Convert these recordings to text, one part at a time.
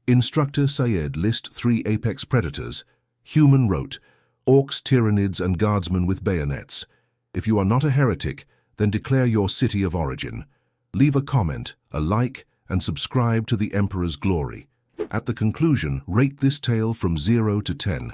Instructor Sayed list 3 apex predators. Human wrote, Orks, Tyranids, and Guardsmen with Bayonets. If you are not a heretic, then declare your city of origin. Leave a comment, a like, and subscribe to the Emperor's glory. At the conclusion, rate this tale from 0 to 10.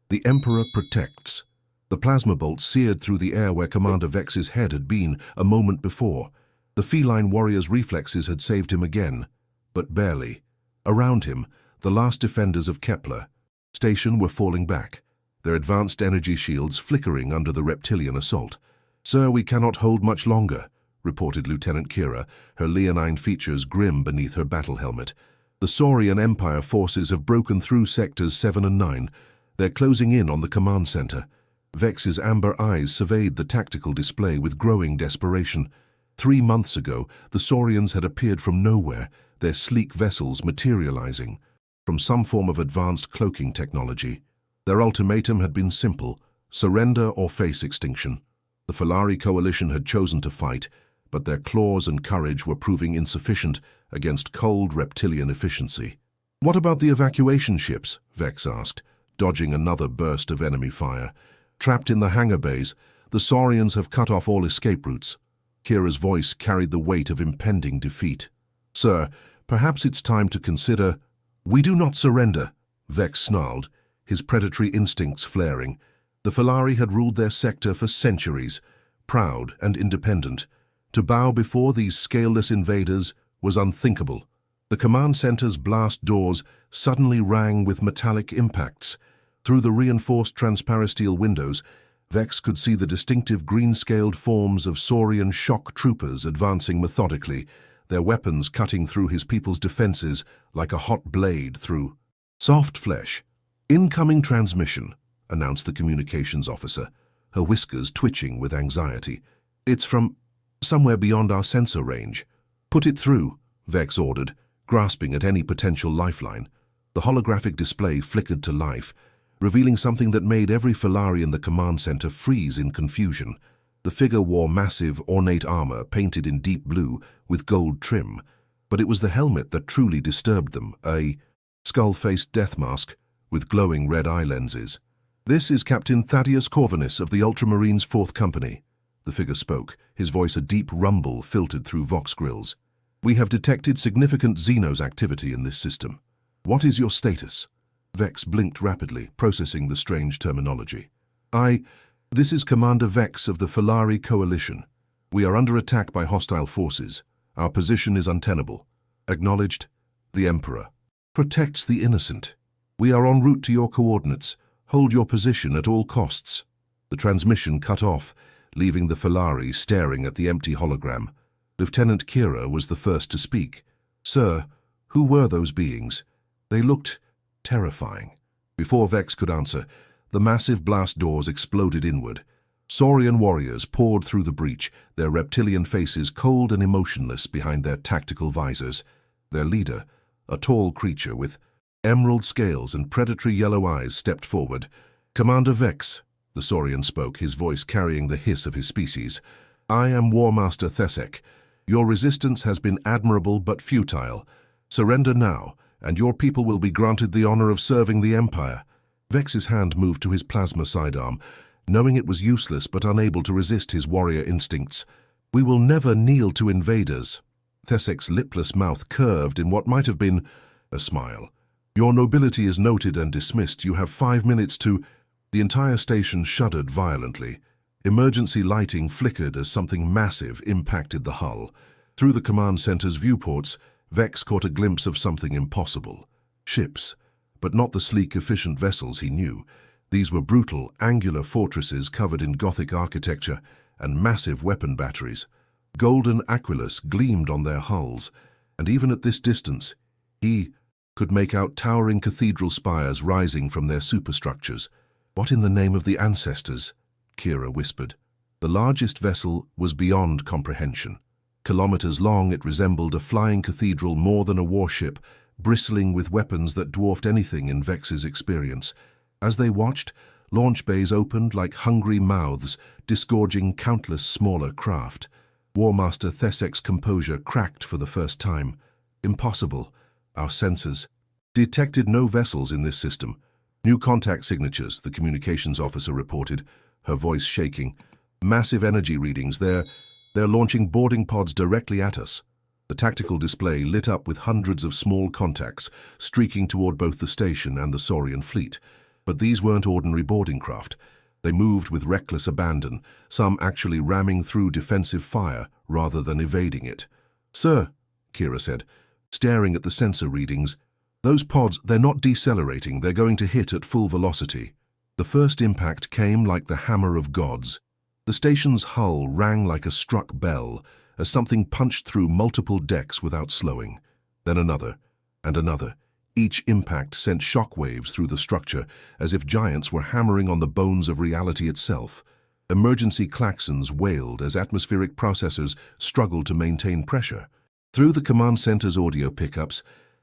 The Emperor protects. The plasma bolt seared through the air where Commander Vex's head had been a moment before. The feline warrior's reflexes had saved him again, but barely. Around him, the last defenders of Kepler Station were falling back, their advanced energy shields flickering under the reptilian assault. "Sir, we cannot hold much longer," reported Lieutenant Kira, her leonine features grim beneath her battle helmet. "The Saurian Empire forces have broken through sectors 7 and 9. They're closing in on the command center." Vex's amber eyes surveyed the tactical display with growing desperation. 3 months ago, the Saurians had appeared from nowhere, their sleek vessels materializing from some form of advanced cloaking technology. Their ultimatum had been simple: surrender or face extinction. The Falari coalition had chosen to fight, but their claws and courage were proving insufficient against cold reptilian efficiency. "What about the evacuation ships?" Vex asked, dodging another burst of enemy fire. "Trapped in the hangar bays, the Saurians have cut off all escape routes." Kira's voice carried the weight of impending defeat. "Sir, perhaps it's time to consider—" "We do not surrender," Vex snarled, his predatory instincts flaring. The Falari had ruled their sector for centuries, proud and independent. To bow before these scaleless invaders was unthinkable. The command center's blast doors suddenly rang with metallic impacts. Through the reinforced transparisteel windows, Vex could see the distinctive green-scaled forms of Saurian shock troopers advancing methodically, their weapons cutting through his people's defenses like a hot blade through soft flesh. "Incoming transmission," announced the communications officer, her whiskers twitching with anxiety. "It's from somewhere beyond our sensor range." "Put it through," Vex ordered, grasping at any potential lifeline. The holographic display flickered to life, revealing something that made every Falari in the command center freeze in confusion. The figure wore massive, ornate armor painted in deep blue with gold trim, but it was the helmet that truly disturbed them, a skull-faced death mask with glowing red eye lenses. "This is Captain Thaddeus Corvinus of the Ultramarines' 4th Company," the figure spoke, his voice a deep rumble filtered through Vox grills. "We have detected significant Xenos activity in this system. What is your status?" Vex blinked rapidly, processing the strange terminology. This is Commander Vex of the Falari Coalition. We are under attack by hostile forces. Our position is untenable." "Acknowledged." The Emperor protects the innocent. "We are en route to your coordinates. Hold your position at all costs." The transmission cut off, leaving the Falari staring at the empty hologram. Lieutenant Kira was the first to speak. "Sir, who were those beings? They looked terrifying." Before Vex could answer, the massive blast doors exploded inward. Saurian warriors poured through the breach, their reptilian faces cold and emotionless behind their tactical visors. Their leader, a tall creature with emerald scales and predatory yellow eyes, stepped forward. "Commander Vex," the Saurian spoke, his voice carrying the hiss of his species. "I am War Master Thesek. Your resistance has been admirable but futile. Surrender now, and your people will be granted the honor of serving the Empire." Vex's hand moved to his plasma sidearm, knowing it was useless but unable to resist his warrior instincts. "We will never kneel to invaders." Thesek's lipless mouth curved in what might have been a smile. "Your nobility is noted and dismissed. You have 5 minutes to—" The entire station shuddered violently. Emergency lighting flickered as something massive impacted the hull. Through the command center's viewports, Vex caught a glimpse of something impossible. Ships, but not the sleek, efficient vessels he knew. These were brutal, angular fortresses covered in Gothic architecture and massive weapon batteries. Golden aquilus gleamed on their hulls, and even at this distance, he could make out towering cathedral spires rising from their superstructures. "What in the name of the ancestors?" Kira whispered. The largest vessel was beyond comprehension. Kilometers long, it resembled a flying cathedral more than a warship, bristling with weapons that dwarfed anything in Vex's experience. As they watched, launch bays opened like hungry mouths, disgorging countless smaller craft. War Master Thesek's composure cracked for the first time. "Impossible. Our sensors." Detected no vessels in this system. New contact signatures, the communications officer reported, her voice shaking. Massive energy readings. They're launching boarding pods directly at us. The tactical display lit up with hundreds of small contacts, streaking toward both the station and the Saurian fleet. But these weren't ordinary boarding craft. They moved with reckless abandon, some actually ramming through defensive fire rather than evading it. "Sir," Kira said, staring at the sensor readings, "those pods, they're not decelerating, they're going to hit at full velocity." The first impact came like the hammer of gods. The station's hull rang like a struck bell as something punched through multiple decks without slowing. Then another, and another. Each impact sent shockwaves through the structure, as if giants were hammering on the bones of reality itself. Emergency klaxons wailed as atmospheric processors struggled to maintain pressure. Through the command center's audio pickups,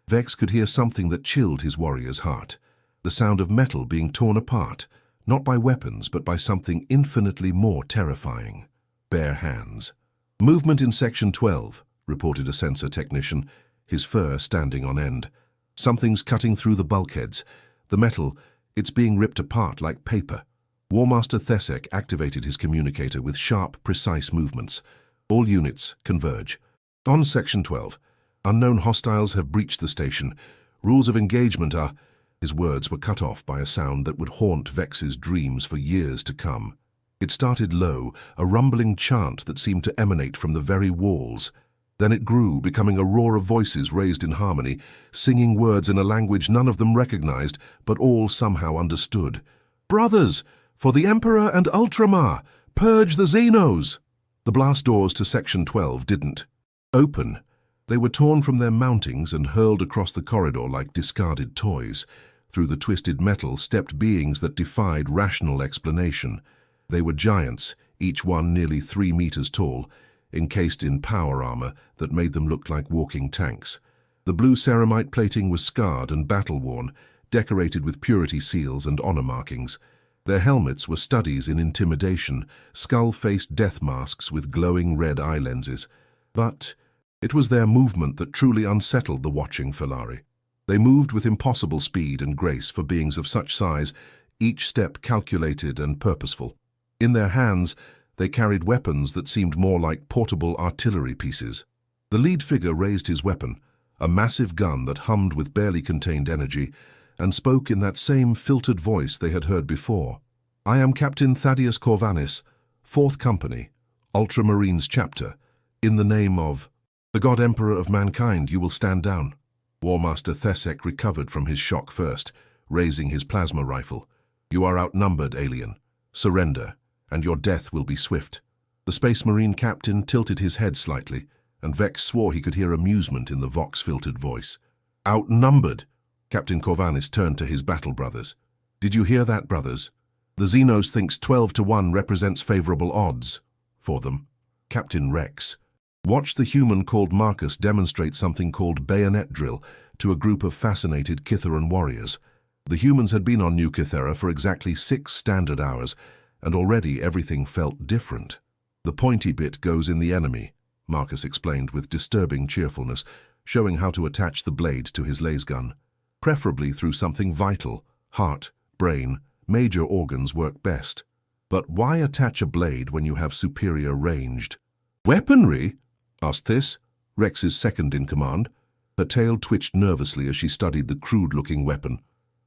Vex could hear something that chilled his warrior's heart. The sound of metal being torn apart, not by weapons, but by something infinitely more terrifying. Bare hands. "Movement in Section 12, reported a sensor technician, his fur standing on end. "Something's cutting through the bulkheads. The metal, it's being ripped apart like paper." War Master Thesek activated his communicator with sharp, precise movements. "All units, converge. On Section 12. Unknown hostiles have breached the station. Rules of engagement are—" His words were cut off by a sound that would haunt Vex's dreams for years to come. It started low, a rumbling chant that seemed to emanate from the very walls. Then it grew, becoming a roar of voices raised in harmony, singing words in a language none of them recognized, but all somehow understood. "Brothers, for the Emperor and Ultramar, purge the Xenos!" The blast doors to Section 12 didn't open. They were torn from their mountings and hurled across the corridor like discarded toys. Through the twisted metal stepped beings that defied rational explanation. They were giants, each one nearly 3 meters tall, encased in power armor that made them look like walking tanks. The blue ceramite plating was scarred and battle-worn, decorated with purity seals and honor markings. Their helmets were studies in intimidation, skull-faced death masks with glowing red eye lenses. But it was their movement that truly unsettled the watching Felari. They moved with impossible speed and grace for beings of such size, each step calculated and purposeful. In their hands, they carried weapons that seemed more like portable artillery pieces. The lead figure raised his weapon, a massive gun that hummed with barely contained energy, and spoke in that same filtered voice they had heard before. "I am Captain Thaddeus Corvanis, 4th Company, Ultramarines Chapter. In the name of the God Emperor of mankind, you will stand down." War Master Thesek recovered from his shock first, raising his plasma rifle. "You are outnumbered, alien. Surrender, and your death will be swift." The Space Marine captain tilted his head slightly, and Vex swore he could hear amusement in the Vox-filtered voice. "Outnumbered?" Captain Corvanis turned to his battle brothers. "Did you hear that, brothers? The Xenos thinks 12-1 represents favorable odds for them." Captain Rex watched the human called Marcus demonstrate something called bayonet drill to a group of fascinated Kitharan warriors. The humans had been on New Kythera for exactly 6 standard hours, and already everything felt different. "The pointy bit goes in the enemy," Marcus explained with disturbing cheerfulness, showing how to attach the blade to his lasgun. Preferably through something vital. Heart, brain, major organs work best. But why attach a blade when you have superior ranged? "Weaponry?" asked Thys, Rex's second in command. Her tail twitched nervously as she studied the crude-looking weapon.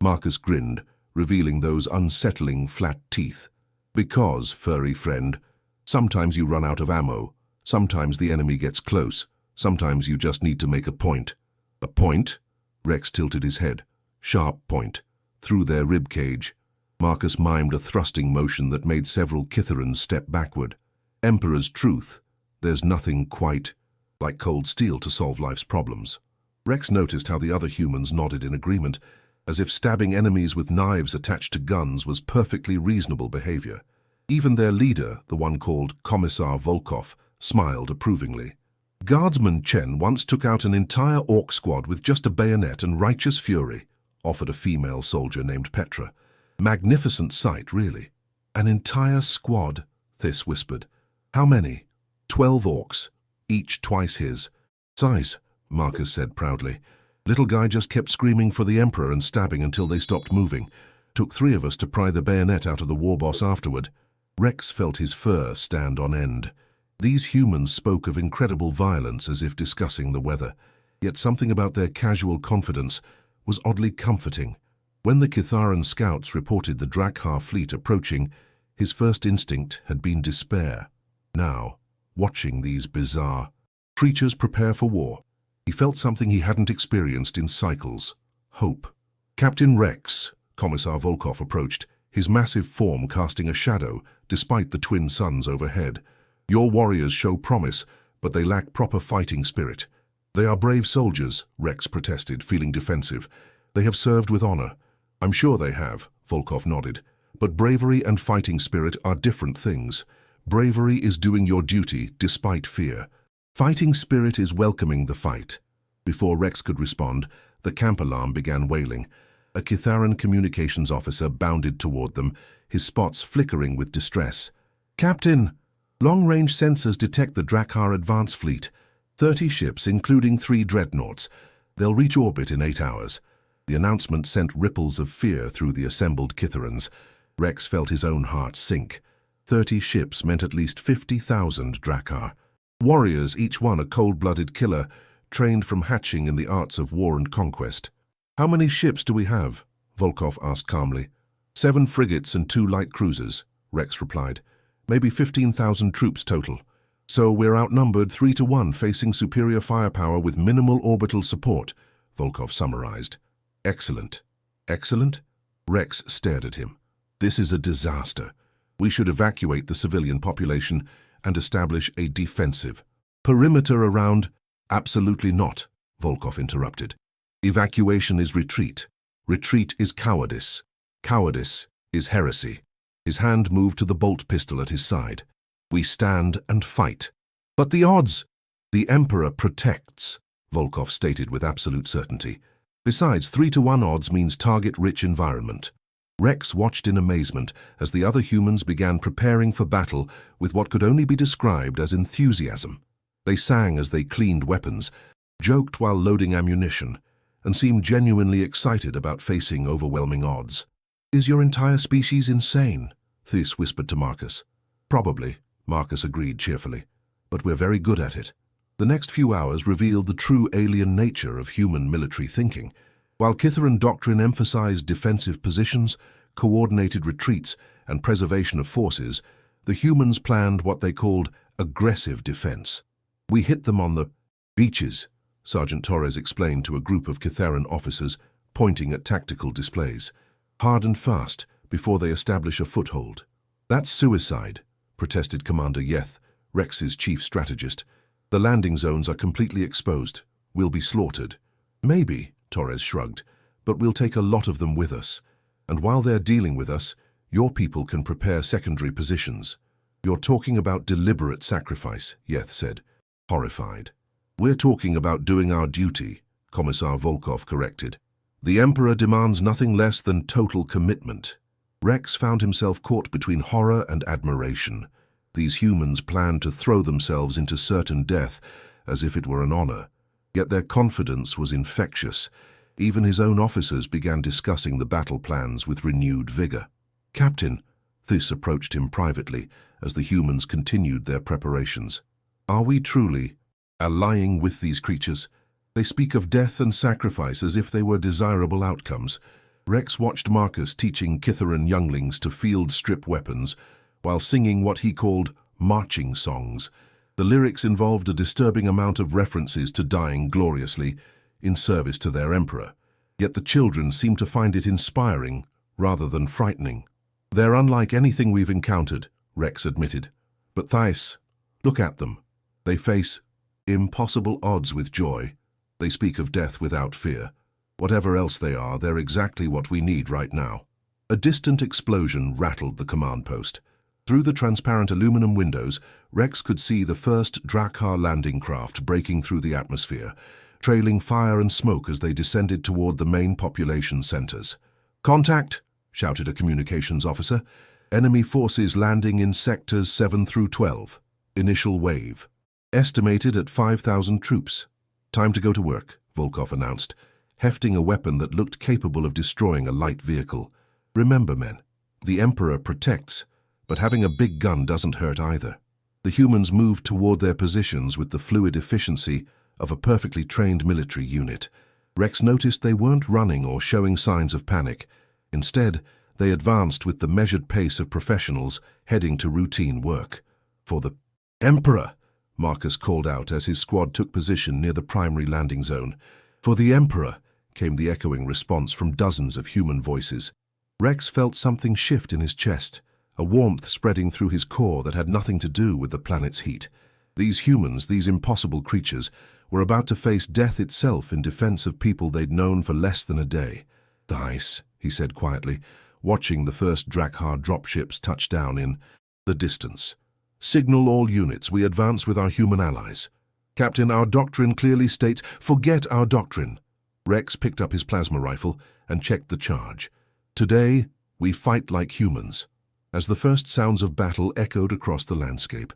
Marcus grinned, revealing those unsettling flat teeth. "Because, furry friend, sometimes you run out of ammo, sometimes the enemy gets close, sometimes you just need to make a point." "A point?" Rex tilted his head. "Sharp point, through their rib cage." Marcus mimed a thrusting motion that made several Kitharans step backward. "Emperor's truth. There's nothing quite like cold steel to solve life's problems." Rex noticed how the other humans nodded in agreement, as if stabbing enemies with knives attached to guns was perfectly reasonable behavior. Even their leader, the one called Commissar Volkov, smiled approvingly. "Guardsman Chen once took out an entire Ork squad with just a bayonet and righteous fury," offered a female soldier named Petra. "Magnificent sight, really." "An entire squad," Thys whispered. "How many?" 12 Orks, each twice his size," Marcus said proudly. Little guy just kept screaming for the Emperor and stabbing until they stopped moving. Took 3 of us to pry the bayonet out of the war boss afterward. Rex felt his fur stand on end. These humans spoke of incredible violence as if discussing the weather, yet something about their casual confidence was oddly comforting. When the Kitharan scouts reported the Drakkar fleet approaching, his first instinct had been despair. Now, watching these bizarre creatures prepare for war, he felt something he hadn't experienced in cycles: hope. Captain Rex, Commissar Volkov approached, his massive form casting a shadow despite the twin suns overhead. Your warriors show promise, but they lack proper fighting spirit. They are brave soldiers, Rex protested, feeling defensive. They have served with honor. I'm sure they have, Volkov nodded. But bravery and fighting spirit are different things. Bravery is doing your duty despite fear. Fighting spirit is welcoming the fight. Before Rex could respond, the camp alarm began wailing. A Kitharan communications officer bounded toward them, his spots flickering with distress. Captain! Long-range sensors detect the Drakkar advance fleet. 30 ships, including 3 dreadnoughts. They'll reach orbit in 8 hours. The announcement sent ripples of fear through the assembled Kitharans. Rex felt his own heart sink. 30 ships meant at least 50,000 Drakkar. Warriors, each one a cold-blooded killer, trained from hatching in the arts of war and conquest. How many ships do we have? Volkov asked calmly. 7 frigates and 2 light cruisers, Rex replied. Maybe 15,000 troops total. So we're outnumbered 3 to 1, facing superior firepower with minimal orbital support, Volkov summarized. Excellent. Excellent? Rex stared at him. This is a disaster. We should evacuate the civilian population and establish a defensive perimeter around. Absolutely not, Volkov interrupted. Evacuation is retreat. Retreat is cowardice. Cowardice is heresy. His hand moved to the bolt pistol at his side. We stand and fight. But the odds! The Emperor protects, Volkov stated with absolute certainty. Besides, 3 to 1 odds means target-rich environment. Rex watched in amazement as the other humans began preparing for battle with what could only be described as enthusiasm. They sang as they cleaned weapons, joked while loading ammunition, and seemed genuinely excited about facing overwhelming odds. Is your entire species insane? Thys whispered to Marcus. Probably, Marcus agreed cheerfully, but we're very good at it. The next few hours revealed the true alien nature of human military thinking. While Kitharan doctrine emphasized defensive positions, coordinated retreats, and preservation of forces, the humans planned what they called aggressive defense. We hit them on the beaches, Sergeant Torres explained to a group of Kitharan officers, pointing at tactical displays. Hard and fast, before they establish a foothold. That's suicide, protested Commander Yeth, Rex's chief strategist. The landing zones are completely exposed. We'll be slaughtered. Maybe, Torres shrugged, but we'll take a lot of them with us. And while they're dealing with us, your people can prepare secondary positions. You're talking about deliberate sacrifice, Yeth said, horrified. We're talking about doing our duty, Commissar Volkov corrected. The Emperor demands nothing less than total commitment. Rex found himself caught between horror and admiration. These humans planned to throw themselves into certain death as if it were an honor. Yet their confidence was infectious. Even his own officers began discussing the battle plans with renewed vigor. Captain, Thys approached him privately as the humans continued their preparations. Are we truly allying with these creatures? They speak of death and sacrifice as if they were desirable outcomes. Rex watched Marcus teaching Kitharan younglings to field strip weapons while singing what he called marching songs. The lyrics involved a disturbing amount of references to dying gloriously in service to their emperor. Yet the children seemed to find it inspiring rather than frightening. They're unlike anything we've encountered, Rex admitted. But Thys, look at them. They face impossible odds with joy. They speak of death without fear. Whatever else they are, they're exactly what we need right now. A distant explosion rattled the command post. Through the transparent aluminum windows, Rex could see the first Drakkar landing craft breaking through the atmosphere, trailing fire and smoke as they descended toward the main population centers. Contact, shouted a communications officer. Enemy forces landing in sectors 7 through 12. Initial wave. Estimated at 5,000 troops. Time to go to work, Volkov announced. hefting a weapon that looked capable of destroying a light vehicle. Remember, men, the Emperor protects, but having a big gun doesn't hurt either. The humans moved toward their positions with the fluid efficiency of a perfectly trained military unit. Rex noticed they weren't running or showing signs of panic. Instead, they advanced with the measured pace of professionals heading to routine work. "For the Emperor," Marcus called out as his squad took position near the primary landing zone. "For the Emperor," came the echoing response from dozens of human voices. Rex felt something shift in his chest, a warmth spreading through his core that had nothing to do with the planet's heat. These humans, these impossible creatures, were about to face death itself in defense of people they'd known for less than a day. "Thais," he said quietly, watching the first Drakkar dropships touch down in the distance. "Signal all units, we advance with our human allies. Captain, our doctrine clearly states—" "Forget our doctrine." Rex picked up his plasma rifle and checked the charge. "Today, we fight like humans." As the first sounds of battle echoed across the landscape,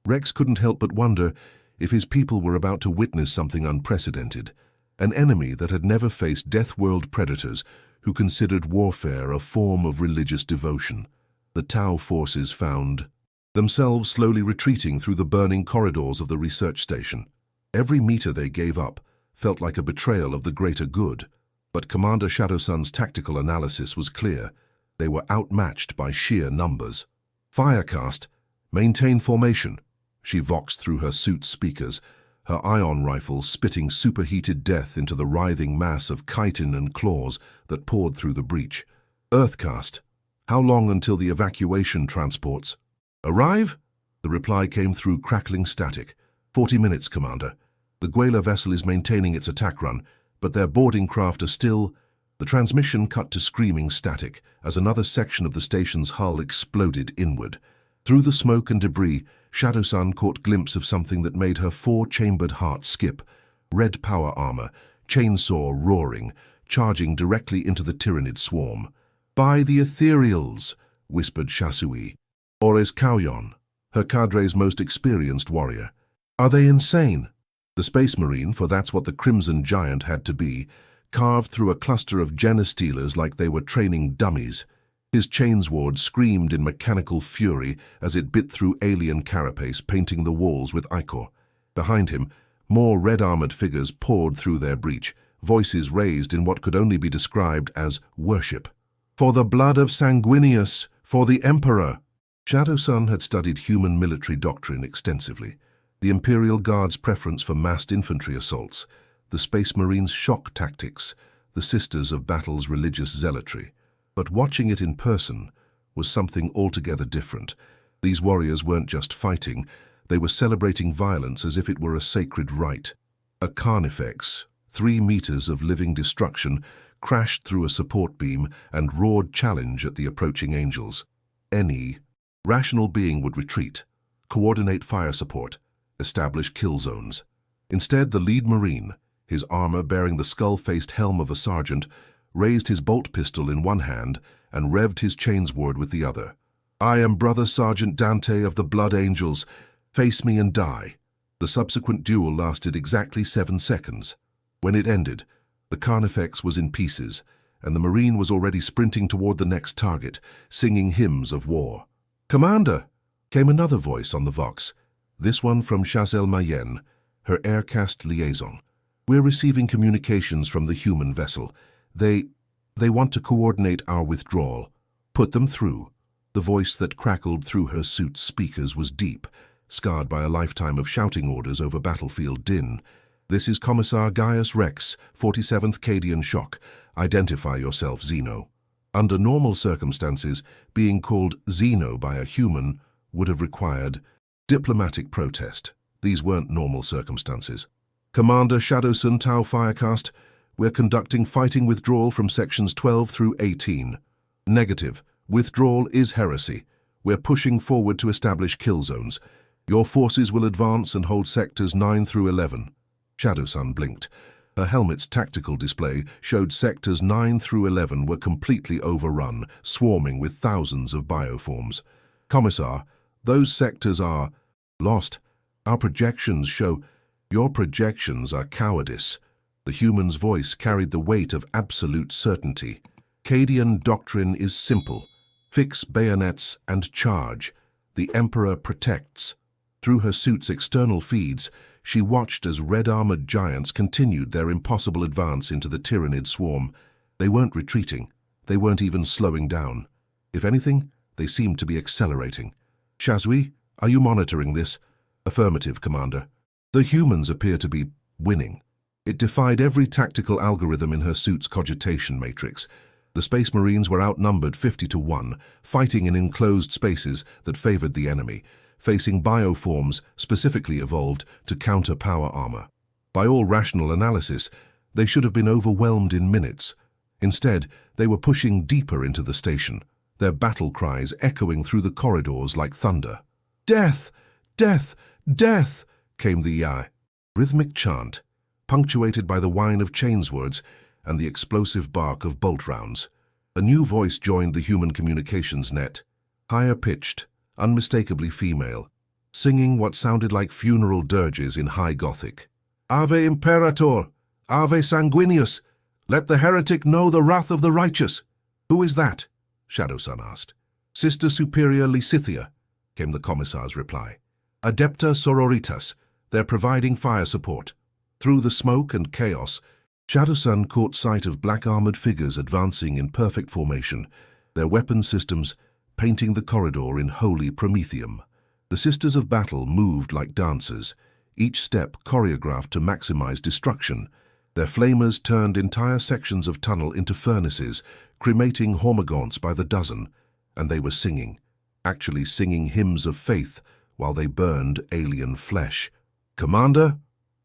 Rex couldn't help but wonder if his people were about to witness something unprecedented. An enemy that had never faced Death-World predators who considered warfare a form of religious devotion. The Tau forces found themselves slowly retreating through the burning corridors of the research station. Every meter they gave up felt like a betrayal of the greater good, but Commander Shadowsun's tactical analysis was clear. They were outmatched by sheer numbers. "Firecast, maintain formation," she voxed through her suit's speakers, her ion rifle spitting superheated death into the writhing mass of chitin and claws that poured through the breach. "Earthcast, how long until the evacuation transports?" "Arrive?" The reply came through crackling static. 40 minutes, Commander. The Guela vessel is maintaining its attack run, but their boarding craft are still—" The transmission cut to screaming static as another section of the station's hull exploded inward. Through the smoke and debris, Shadowsun caught glimpse of something that made her four-chambered heart skip. Red power armor, chainsaw roaring, charging directly into the Tyranid swarm. "By the ethereals," whispered Shasui. Ores Kauyon, her cadre's most experienced warrior. "Are they insane?" The Space Marine, for that's what the Crimson Giant had to be, carved through a cluster of Genostealers like they were training dummies. His chainsword screamed in mechanical fury as it bit through alien carapace, painting the walls with ichor. Behind him, more red-armored figures poured through their breach, voices raised in what could only be described as worship. "For the blood of Sanguinius, for the Emperor!" Shadowsun had studied human military doctrine extensively. The Imperial Guard's preference for massed infantry assaults, the Space Marines' shock tactics, the Sisters of Battle's religious zealotry. But watching it in person was something altogether different. These warriors weren't just fighting, they were celebrating violence as if it were a sacred rite. A Carnifex, 3 meters of living destruction, crashed through a support beam and roared challenge at the approaching angels. Any rational being would retreat, coordinate fire support, establish kill zones. Instead, the lead Marine, his armor bearing the skull-faced helm of a sergeant, raised his bolt pistol in one hand and revved his chainsword with the other. "I am Brother Sergeant Dante of the Blood Angels. Face me and die." The subsequent duel lasted exactly 7 seconds. When it ended, the Carnifex was in pieces, and the Marine was already sprinting toward the next target, singing hymns of war. "Commander!" came another voice on the Vox, this one from Chazelle Mayenne, her aircast liaison. "We're receiving communications from the human vessel. They want to coordinate our withdrawal. Put them through." The voice that crackled through her suit's speakers was deep, scarred by a lifetime of shouting orders over battlefield din. "This is Commissar Gaius Rex, 47th Cadian Shock. Identify yourself, Xeno." Under normal circumstances, being called Xeno by a human would have required diplomatic protest. These weren't normal circumstances. "Commander Shadowsun Tau Firecast, we're conducting fighting withdrawal from sections 12 through 18. Negative. Withdrawal is heresy. We're pushing forward to establish kill zones. Your forces will advance and hold sectors 9 through 11. Shadowsun blinked. Her helmet's tactical display showed sectors 9 through 11 were completely overrun, swarming with thousands of bioforms. "Commissar, those sectors are lost. Our projections show—" "Your projections are cowardice." The human's voice carried the weight of absolute certainty. Cadian doctrine is simple. Fix bayonets and charge. The Emperor protects. Through her suit's external feeds, she watched as red-armored giants continued their impossible advance into the Tyranid swarm. They weren't retreating. They weren't even slowing down. If anything, they seemed to be accelerating. Shazui, are you monitoring this? Affirmative, Commander. The humans appear to be winning. It defied every tactical algorithm in her suit's cogitation matrix. The Space Marines were outnumbered 50-1, fighting in enclosed spaces that favored the enemy, facing bioforms specifically evolved to counter power armor. By all rational analysis, they should have been overwhelmed in minutes. Instead, they were pushing deeper into the station, their battle cries echoing through the corridors like thunder. "Death! Death! Death!" came the rhythmic chant, punctuated by the whine of chainswords and the explosive bark of bolt rounds. A new voice joined the human communications net, higher-pitched, unmistakably female, singing what sounded like funeral dirges in High Gothic. "Ave Imperator! Ave Sanguinius! Let the heretic know the wrath of the righteous!" "Who is that?" Shadowsun asked. "Sister Superior Lysithia," came the Commissar's reply. "Adepta Sororitas. They're providing fire support." Through the smoke and chaos, Shadowsun caught sight of black-armored figures advancing in perfect formation, their weapon systems painting the corridor in holy promethium. The Sisters of Battle moved like dancers, each step choreographed to maximize destruction. Their flamers turned entire sections of tunnel into furnaces, cremating hormagaunts by the dozen, and they were singing, actually singing hymns of faith while they burned alien flesh. "Commander?"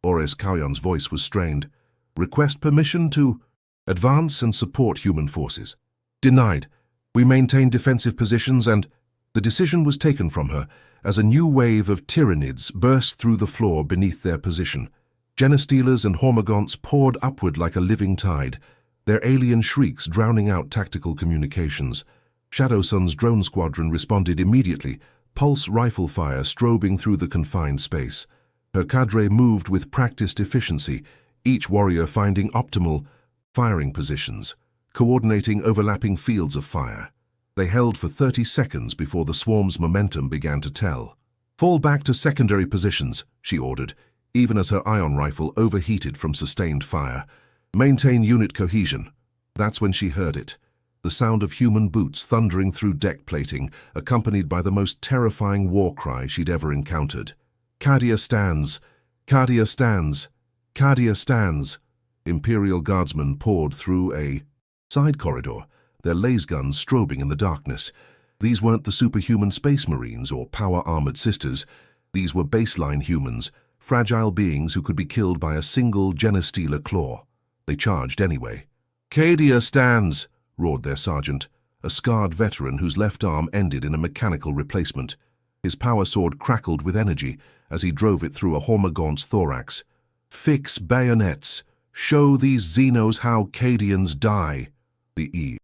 Ores Kauyon's voice was strained. "Request permission to advance and support human forces." "Denied. We maintain defensive positions and—" The decision was taken from her as a new wave of Tyranids burst through the floor beneath their position. Genestealers and hormagaunts poured upward like a living tide, their alien shrieks drowning out tactical communications. Shadowsun's drone squadron responded immediately, pulse rifle fire strobing through the confined space. Her cadre moved with practiced efficiency, each warrior finding optimal firing positions, coordinating overlapping fields of fire. They held for 30 seconds before the swarm's momentum began to tell. "Fall back to secondary positions," she ordered, even as her ion rifle overheated from sustained fire. "Maintain unit cohesion." That's when she heard it. The sound of human boots thundering through deck plating, accompanied by the most terrifying war cry she'd ever encountered. "Cadia stands! Cadia stands! Cadia stands!" Imperial Guardsmen poured through a side corridor, their laser guns strobing in the darkness. These weren't the superhuman Space Marines or power-armored sisters. These were baseline humans, fragile beings who could be killed by a single Genestealer claw. They charged anyway. "Cadia stands!" roared their sergeant, a scarred veteran whose left arm ended in a mechanical replacement. His power sword crackled with energy as he drove it through a hormagaunt's thorax. "Fix bayonets! Show these Xenos how Cadians die!" The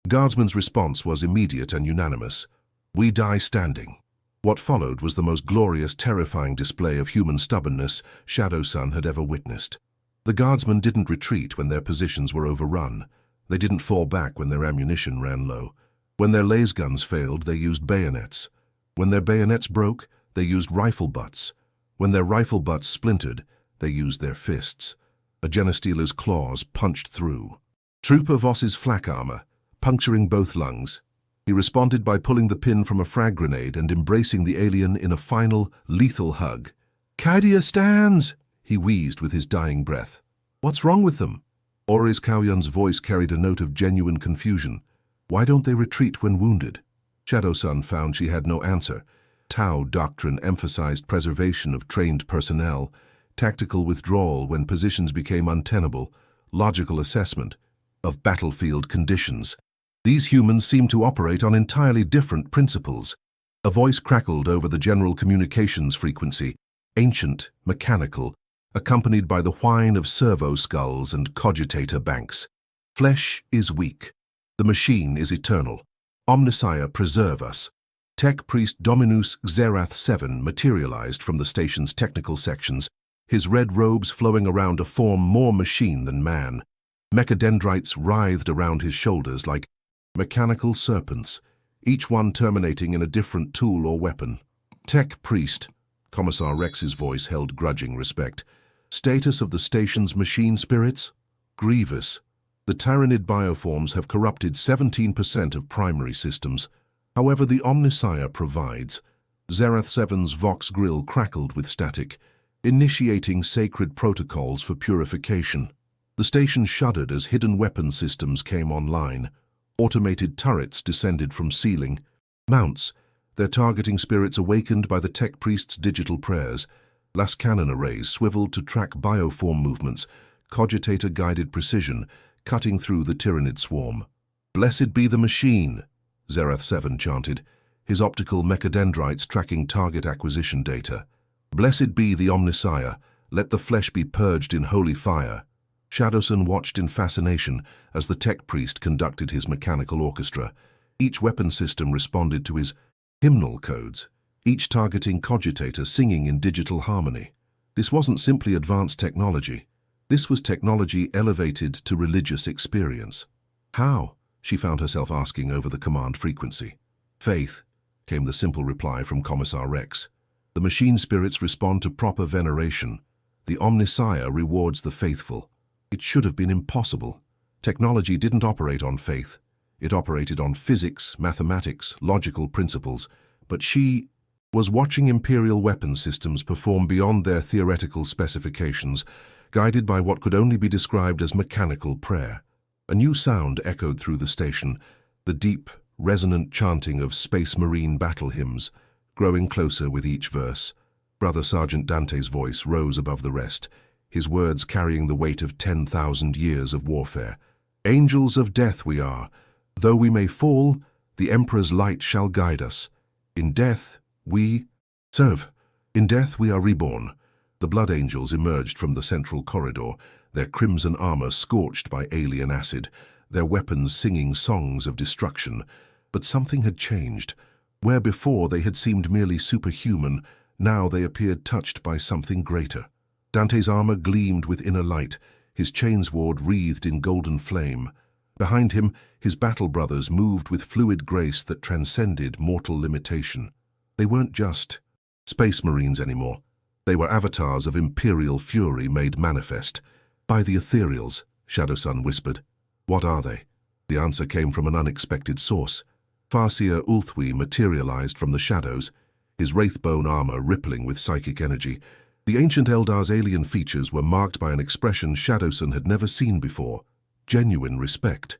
Guardsman's response was immediate and unanimous. "We die standing." What followed was the most glorious, terrifying display of human stubbornness Shadowsun had ever witnessed. The Guardsmen didn't retreat when their positions were overrun. They didn't fall back when their ammunition ran low. When their laser guns failed, they used bayonets. When their bayonets broke, they used rifle butts. When their rifle butts splintered, they used their fists. A Genestealer's claws punched through. Trooper Voss's flak armor, puncturing both lungs. He responded by pulling the pin from a frag grenade and embracing the alien in a final, lethal hug. "Cadia stands!" he wheezed with his dying breath. "What's wrong with them?" Ores Kauyon's voice carried a note of genuine confusion. "Why don't they retreat when wounded?" Shadowsun found she had no answer. Tau doctrine emphasized preservation of trained personnel, tactical withdrawal when positions became untenable, logical assessment of battlefield conditions. These humans seemed to operate on entirely different principles. A voice crackled over the general communications frequency, ancient, mechanical, accompanied by the whine of servo skulls and cogitator banks. "Flesh is weak. The machine is eternal. Omnissiah preserve us." Tech Priest Dominus Xerath 7 materialized from the station's technical sections, his red robes flowing around a form more machine than man. Mechadendrites writhed around his shoulders like mechanical serpents, each one terminating in a different tool or weapon. Tech Priest, Commissar Rex's voice held grudging respect. Status of the station's machine spirits? Grievous. The Tyranid bioforms have corrupted 17% of primary systems. However, the Omnissiah provides. Zerath 7's Vox grill crackled with static, initiating sacred protocols for purification. The station shuddered as hidden weapon systems came online. Automated turrets descended from ceiling. Mounts, their targeting spirits awakened by the Tech Priest's digital prayers. Las cannon arrays swiveled to track bioform movements, cogitator-guided precision, cutting through the Tyranid swarm. "Blessed be the machine," Zerath 7 chanted, his optical mechadendrites tracking target acquisition data. "Blessed be the Omnissiah, let the flesh be purged in holy fire." Shadowson watched in fascination as the Tech Priest conducted his mechanical orchestra. Each weapon system responded to his hymnal codes, each targeting cogitator singing in digital harmony. This wasn't simply advanced technology. This was technology elevated to religious experience. How? She found herself asking over the command frequency. "Faith," came the simple reply from Commissar Rex. "The machine spirits respond to proper veneration. The Omnissiah rewards the faithful." It should have been impossible. Technology didn't operate on faith. It operated on physics, mathematics, logical principles. But she was watching Imperial weapons systems perform beyond their theoretical specifications, guided by what could only be described as mechanical prayer. A new sound echoed through the station, the deep, resonant chanting of Space Marine battle hymns, growing closer with each verse. Brother Sergeant Dante's voice rose above the rest, his words carrying the weight of 10,000 years of warfare. "Angels of death we are. Though we may fall, the Emperor's light shall guide us. In death we serve. In death we are reborn." The Blood Angels emerged from the central corridor, their crimson armor scorched by alien acid, their weapons singing songs of destruction. But something had changed. Where before they had seemed merely superhuman, now they appeared touched by something greater. Dante's armor gleamed with inner light, his chainsword wreathed in golden flame. Behind him, his battle brothers moved with fluid grace that transcended mortal limitation. They weren't just Space Marines anymore. They were avatars of Imperial fury made manifest. "By the Ethereals," Shadowsun whispered. "What are they?" The answer came from an unexpected source. Farseer Ulthwi materialized from the shadows, his wraithbone armor rippling with psychic energy. The ancient Eldar's alien features were marked by an expression Shadowsun had never seen before: genuine respect.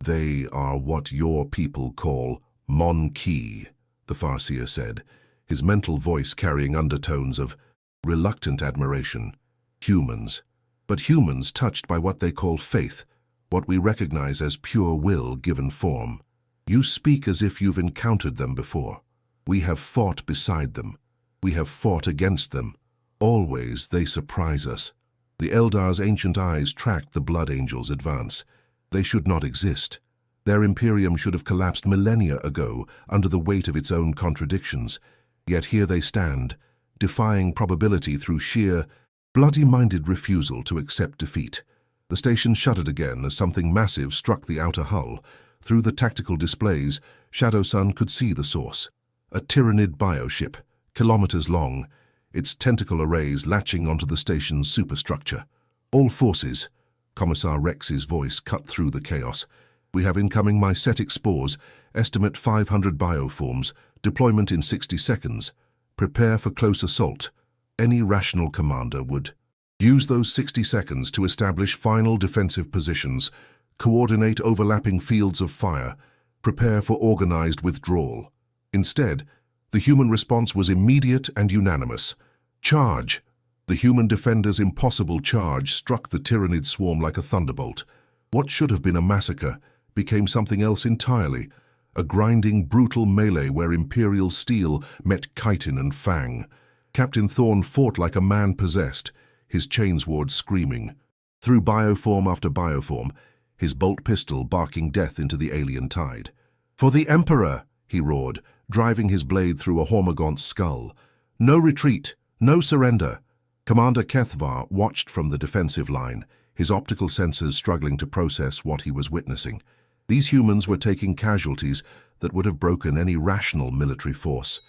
"They are what your people call Mon-Ki," the Farseer said, his mental voice carrying undertones of reluctant admiration. "Humans. But humans touched by what they call faith, what we recognize as pure will given form. You speak as if you've encountered them before. We have fought beside them. We have fought against them. Always they surprise us." The Eldar's ancient eyes tracked the Blood Angels' advance. They should not exist. Their Imperium should have collapsed millennia ago under the weight of its own contradictions. Yet here they stand, defying probability through sheer, bloody-minded refusal to accept defeat. The station shuddered again as something massive struck the outer hull. Through the tactical displays, Shadowsun could see the source. A Tyranid bioship, kilometers long, its tentacle arrays latching onto the station's superstructure. "All forces," Commissar Rex's voice cut through the chaos. "We have incoming mycetic spores, estimate 500 bioforms, deployment in 60 seconds. Prepare for close assault. Any rational commander would use those 60 seconds to establish final defensive positions, coordinate overlapping fields of fire, prepare for organized withdrawal. Instead, the human response was immediate and unanimous. Charge! The human defender's impossible charge struck the Tyranid swarm like a thunderbolt. What should have been a massacre became something else entirely, a grinding, brutal melee where Imperial steel met chitin and fang. Captain Thorne fought like a man possessed, his chainsword screaming. Through bioform after bioform, his bolt pistol barking death into the alien tide. "For the Emperor!" he roared, driving his blade through a Hormagaunt's skull. "No retreat, no surrender." Commander Kethvar watched from the defensive line, his optical sensors struggling to process what he was witnessing. These humans were taking casualties that would have broken any rational military force.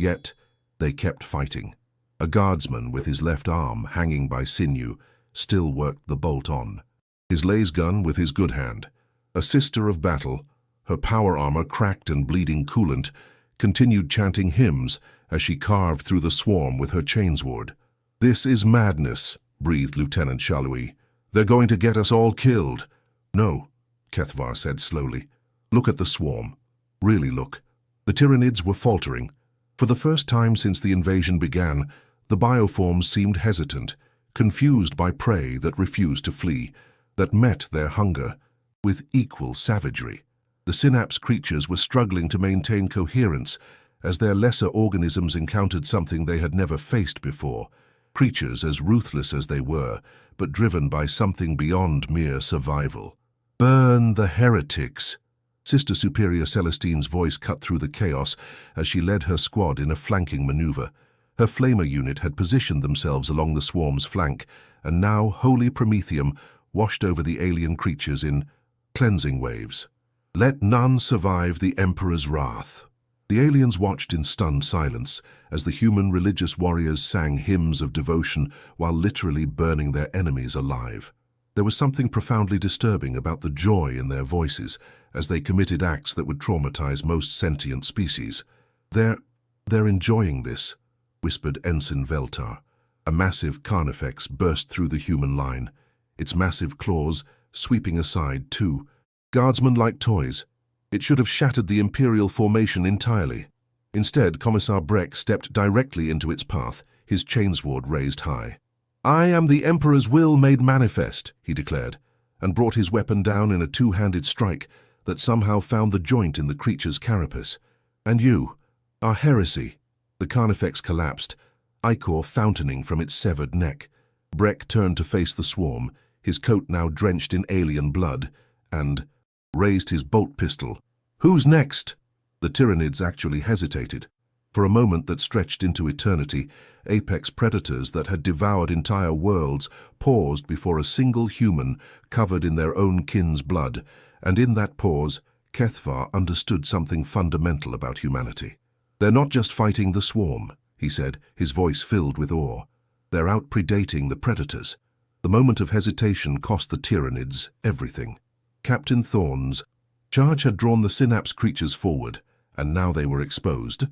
Yet, they kept fighting. A guardsman with his left arm hanging by sinew still worked the bolt on. His laser gun with his good hand. A sister of battle, her power armor cracked and bleeding coolant, continued chanting hymns as she carved through the swarm with her chainsword. "This is madness," breathed Lieutenant Shalui. "They're going to get us all killed." "No," Kethvar said slowly. "Look at the swarm. Really look." The Tyranids were faltering. For the first time since the invasion began, the bioforms seemed hesitant, confused by prey that refused to flee, that met their hunger with equal savagery. The synapse creatures were struggling to maintain coherence as their lesser organisms encountered something they had never faced before. Creatures as ruthless as they were, but driven by something beyond mere survival. "Burn the heretics!" Sister Superior Celestine's voice cut through the chaos as she led her squad in a flanking maneuver. Her flamer unit had positioned themselves along the swarm's flank, and now holy promethium washed over the alien creatures in cleansing waves. "Let none survive the Emperor's wrath." The aliens watched in stunned silence as the human religious warriors sang hymns of devotion while literally burning their enemies alive. There was something profoundly disturbing about the joy in their voices as they committed acts that would traumatize most sentient species. They're enjoying this," whispered Ensign Veltar. A massive carnifex burst through the human line, its massive claws sweeping aside two guardsmen-like toys. It should have shattered the Imperial formation entirely. Instead, Commissar Breck stepped directly into its path, his chainsword raised high. "I am the Emperor's will made manifest," he declared, and brought his weapon down in a two-handed strike that somehow found the joint in the creature's carapace. "And you are heresy." The carnifex collapsed, ichor fountaining from its severed neck. Breck turned to face the swarm, his coat now drenched in alien blood, and raised his bolt pistol. "Who's next?" The Tyranids actually hesitated. For a moment that stretched into eternity, apex predators that had devoured entire worlds paused before a single human covered in their own kin's blood, and in that pause, Kethvar understood something fundamental about humanity. "They're not just fighting the swarm," he said, his voice filled with awe. "They're out-predating the predators." The moment of hesitation cost the Tyranids everything. Captain Thorne's charge had drawn the synapse creatures forward, and now they were exposed.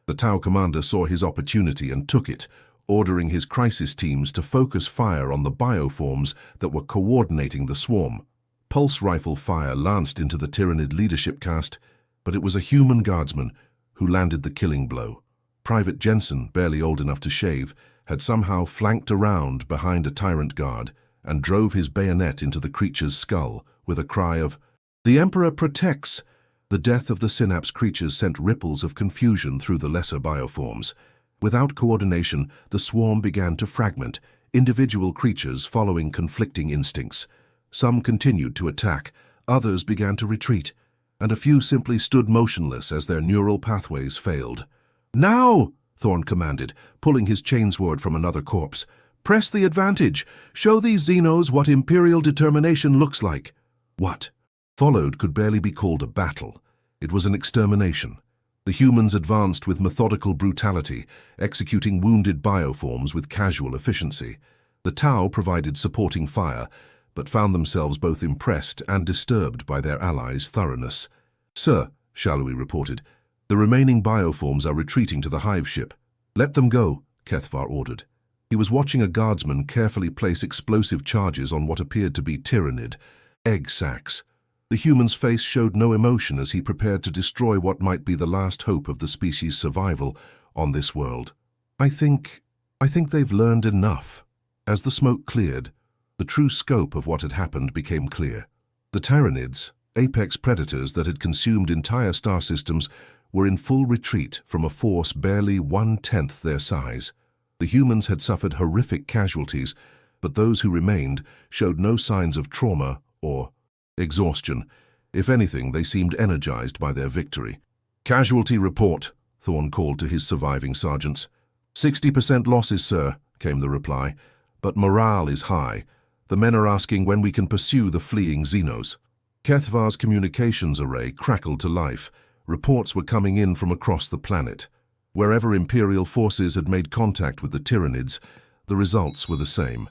The Tau commander saw his opportunity and took it, ordering his crisis teams to focus fire on the bioforms that were coordinating the swarm. Pulse rifle fire lanced into the Tyranid leadership caste, but it was a human guardsman who landed the killing blow. Private Jensen, barely old enough to shave, had somehow flanked around behind a tyrant guard and drove his bayonet into the creature's skull with a cry of, "The Emperor protects!" The death of the synapse creatures sent ripples of confusion through the lesser bioforms. Without coordination, the swarm began to fragment, individual creatures following conflicting instincts. Some continued to attack, others began to retreat, and a few simply stood motionless as their neural pathways failed. "Now!" Thorne commanded, pulling his chainsword from another corpse. "Press the advantage! Show these Xenos what Imperial determination looks like!" What followed could barely be called a battle. It was an extermination. The humans advanced with methodical brutality, executing wounded bioforms with casual efficiency. The Tau provided supporting fire, but found themselves both impressed and disturbed by their allies' thoroughness. "Sir," Shalui reported, "the remaining bioforms are retreating to the hive ship." "Let them go," Kethvar ordered. He was watching a guardsman carefully place explosive charges on what appeared to be Tyranid egg sacs. The human's face showed no emotion as he prepared to destroy what might be the last hope of the species' survival on this world. I think they've learned enough." As the smoke cleared, the true scope of what had happened became clear. The Tyranids, apex predators that had consumed entire star systems, were in full retreat from a force barely 1/10 their size. The humans had suffered horrific casualties, but those who remained showed no signs of trauma or exhaustion. If anything, they seemed energized by their victory. "Casualty report," Thorne called to his surviving sergeants. 60% losses, sir," came the reply, but morale is high. The men are asking when we can pursue the fleeing Xenos. Kethvar's communications array crackled to life. Reports were coming in from across the planet. Wherever Imperial forces had made contact with the Tyranids, the results were the same.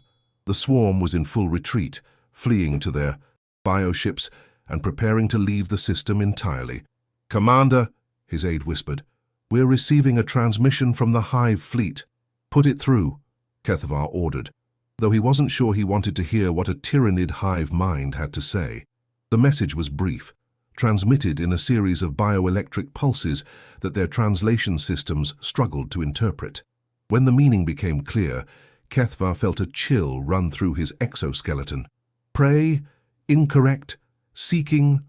The swarm was in full retreat, fleeing to their bioships and preparing to leave the system entirely. "Commander," his aide whispered, "we're receiving a transmission from the Hive fleet." "Put it through," Kethvar ordered, though he wasn't sure he wanted to hear what a Tyranid hive mind had to say. The message was brief, transmitted in a series of bioelectric pulses that their translation systems struggled to interpret. When the meaning became clear, Kethvar felt a chill run through his exoskeleton. Prey, incorrect, seeking,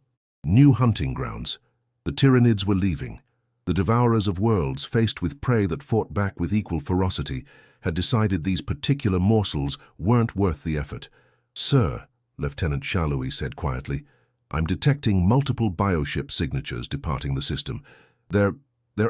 new hunting grounds. The Tyranids were leaving. The Devourers of Worlds, faced with prey that fought back with equal ferocity, had decided these particular morsels weren't worth the effort. "Sir," Lieutenant Shallowy said quietly, "I'm detecting multiple bioship signatures departing the system. They're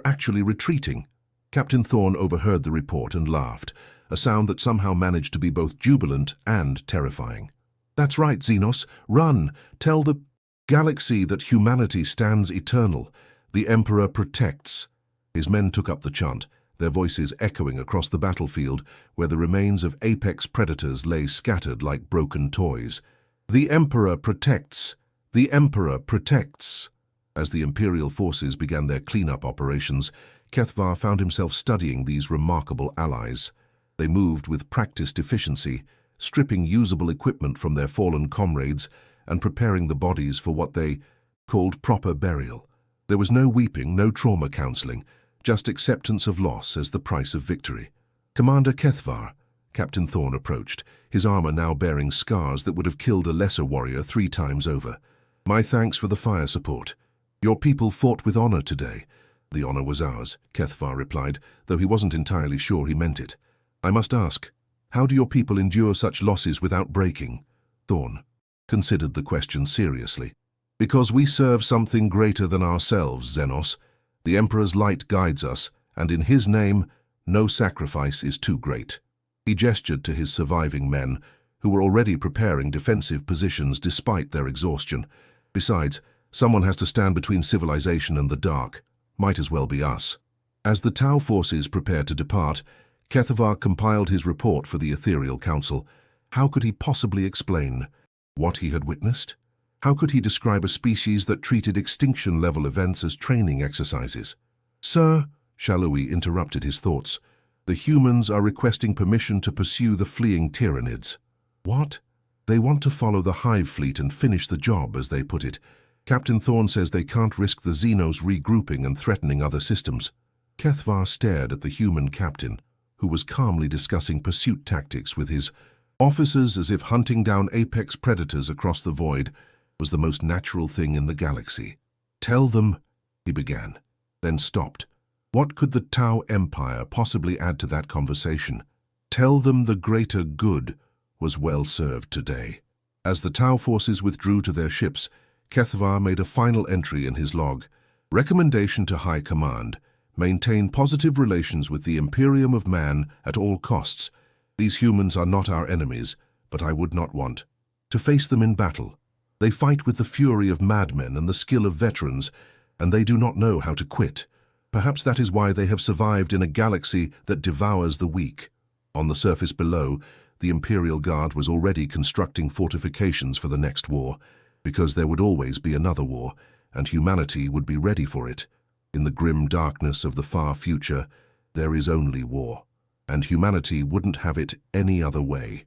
actually retreating." Captain Thorne overheard the report and laughed, a sound that somehow managed to be both jubilant and terrifying. "That's right, Xenos. Run. Tell the galaxy that humanity stands eternal. The Emperor protects." His men took up the chant, their voices echoing across the battlefield where the remains of apex predators lay scattered like broken toys. "The Emperor protects. The Emperor protects." As the Imperial forces began their cleanup operations, Kethvar found himself studying these remarkable allies. They moved with practiced efficiency, stripping usable equipment from their fallen comrades and preparing the bodies for what they called proper burial. There was no weeping, no trauma counseling, just acceptance of loss as the price of victory. "Commander Kethvar," Captain Thorne approached, his armor now bearing scars that would have killed a lesser warrior 3 times over. "My thanks for the fire support. Your people fought with honor today." "The honor was ours," Kethvar replied, though he wasn't entirely sure he meant it. "I must ask, how do your people endure such losses without breaking?" Thorne considered the question seriously. "Because we serve something greater than ourselves, Xenos. The Emperor's light guides us, and in his name, no sacrifice is too great." He gestured to his surviving men, who were already preparing defensive positions despite their exhaustion. Besides, someone has to stand between civilization and the dark. Might as well be us. As the Tau forces prepared to depart, Kethvar compiled his report for the Ethereal Council. How could he possibly explain what he had witnessed? How could he describe a species that treated extinction-level events as training exercises? "Sir," Shallowy interrupted his thoughts, "the humans are requesting permission to pursue the fleeing Tyranids." "What?" "They want to follow the Hive fleet and finish the job, as they put it. Captain Thorne says they can't risk the Xenos regrouping and threatening other systems." Kethvar stared at the human captain, who was calmly discussing pursuit tactics with his officers as if hunting down apex predators across the void was the most natural thing in the galaxy. "Tell them," he began, then stopped. What could the Tau Empire possibly add to that conversation? "Tell them the greater good was well served today." As the Tau forces withdrew to their ships, Kethvar made a final entry in his log. Recommendation to High Command: maintain positive relations with the Imperium of Man at all costs. These humans are not our enemies, but I would not want to face them in battle. They fight with the fury of madmen and the skill of veterans, and they do not know how to quit. Perhaps that is why they have survived in a galaxy that devours the weak. On the surface below, the Imperial Guard was already constructing fortifications for the next war, because there would always be another war, and humanity would be ready for it. In the grim darkness of the far future, there is only war, and humanity wouldn't have it any other way.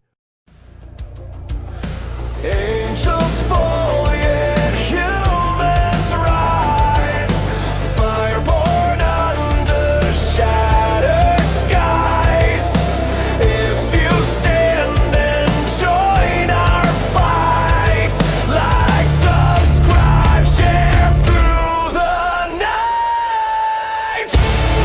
Angels fall.